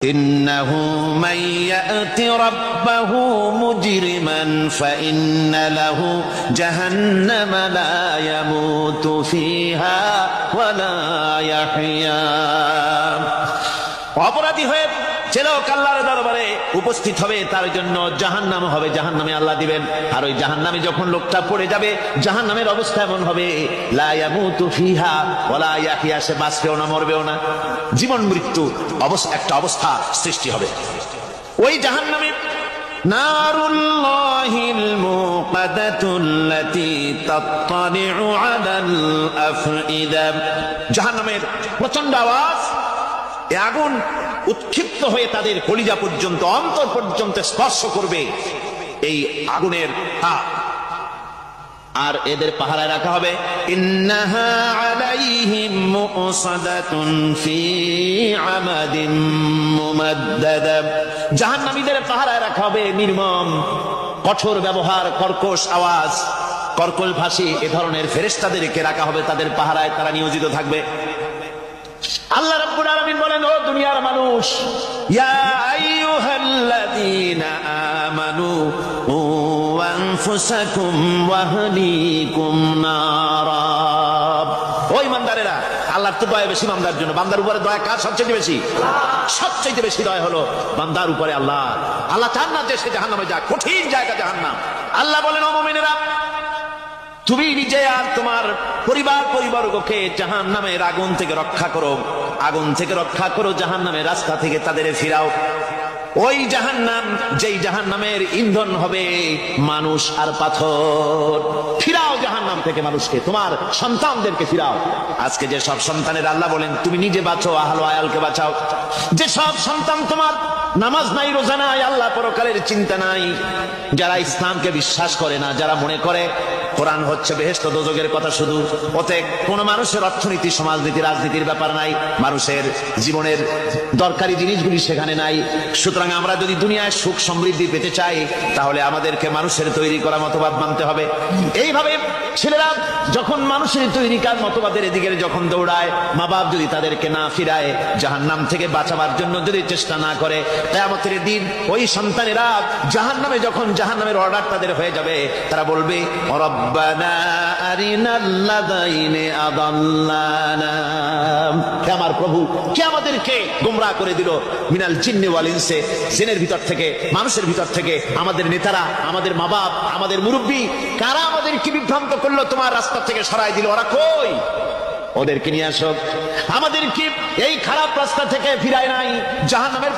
إنه من يأت ربه مجرما فإن له جهنم لا يموت فيها ولا يحيا অপরাধী হয়ে ছেলেও আল্লাহর দরবারে উপস্থিত হবে, তার জন্য জাহান্নাম হবে, জাহান্নামে আল্লাহ দিবেন। আর ওই জাহান্নামে যখন লোকটা পড়ে যাবে, জাহান্নামের অবস্থা এমন হবে লা ইয়ামুতু ফিহা ওয়ালা ইয়াহইয়া, সে বাঁচবেও না মরবেও না, জীবন মৃত্যু একটা অবস্থা সৃষ্টি হবে। ওই জাহান্নামে নারুল্লাহিল মুকাদাতুল্লাতী তাত্তালিউ আলাল আফইদা, জাহান্নামের প্রচন্ড আওয়াজ, এই আগুন উৎক্ষিপ্ত হয়ে তাদের কলিজা পর্যন্ত, অন্তর পর্যন্ত স্পর্শ করবে এই আগুনের তাপ। আর এদের পাহারায় রাখা হবে ইন্নাহা আলাইহিম মুসাদাতুন ফি আমাদিন মুমাদ্দাদা, জাহান্নামীদের পাহারায় রাখা হবে নির্মম, কঠোর ব্যবহার, কর্কশ আওয়াজ, কর্কশ ভাষী এ ধরনের ফেরেশতাদেরকে রাখা হবে তাদের পাহারায়, তারা নিয়োজিত থাকবে। আল্লাহ রাব্বুল আলামিন বলেন, ও দুনিয়ার মানুষ, ইয়া আইয়ুহাল্লাযীনা আমানু কু আনফুসাকুম ওয়া আহলিকুম নারা, ও ঈমানদারেরা, আল্লাহর তো দয়া বেশি বান্দার জন্য। বান্দার উপরে দয়া কার সবচেয়ে বেশি? সবচেয়ে বেশি দয়া হলো বান্দার উপরে আল্লাহ। আল্লাহ চান না যে সে জাহান্নামে যাক, কঠিন জায়গা জাহান্নাম। আল্লাহ বলেন, ও মুমিনেরা, তুমি নিজে আর তোমার পরিবারবর্গকে জাহান্নামের আগুন থেকে রক্ষা করো, আগুন থেকে রক্ষা করো, জাহান্নামের রাস্তা থেকে তাদের ফিরাও। ওই জাহান্নাম, যেই জাহান্নামের ইন্ধন হবে মানুষ আর পাথর, ফিরাও জাহান্নাম থেকে মানুষকে, তোমার সন্তানদেরকে ফিরাও। আজকে যে সব সন্তানের আল্লাহ বলেন তুমি নিজে বাঁচো, আহল আয়ালকে বাঁচাও। যে সব সন্তান তোমার নামাজ নাই, রোজা নাই, আল্লাহ পরকালের চিন্তা নাই, যারা ইসলামকে বিশ্বাস করে না, যারা মনে করে কোরআন হচ্ছে বেহেশত দোজখের কথা শুধু, ওতে কোন মানুষের অর্থনীতি, সমাজনীতি, রাজনীতির ব্যাপার নাই, মানুষের জীবনের দরকারি জিনিসগুলি সেখানে নাই। সুতরাং আমরা যদি দুনিয়ায় সুখ সমৃদ্ধি পেতে চাই, তাহলে আমাদেরকে মানুষের তৈরি করা মতবাদ মানতে হবে। এইভাবে ছেলেরা যখন মানুষের তৈরিকার মতবাদের এদিকে যখন দৌড়ায়, মা বাপ যদি তাদেরকে না ফিরায়, জাহান্নাম থেকে বাঁচাবার জন্য যদি চেষ্টা না করে, কিয়ামতের দিন ওই সন্তানেরা জাহান্নামে, যখন জাহান্নামের অর্ডার তাদের হয়ে যাবে, তারা বলবে, রব্বানা আরিনাল্লাযাইনি আদাল্লানা, হে আমার প্রভু, কে আমাদেরকে গোমরাহ করে দিল, মিনাল জিন্নি ওয়াল ইনসি, জিনের ভিতর থেকে, মানুষের ভিতর থেকে, আমাদের নেতারা, আমাদের মা বাপ, আমাদের মুরব্বী, কারা আমাদেরকে বিভ্রান্ত করলো, তোমার রাস্তা থেকে সরাই দিল, ওরা কই? ওদেরকে নিয়ে আসো। আমাদেরকে এই খারাপ রাস্তা থেকে ফিরায় নাই, জাহান্নামের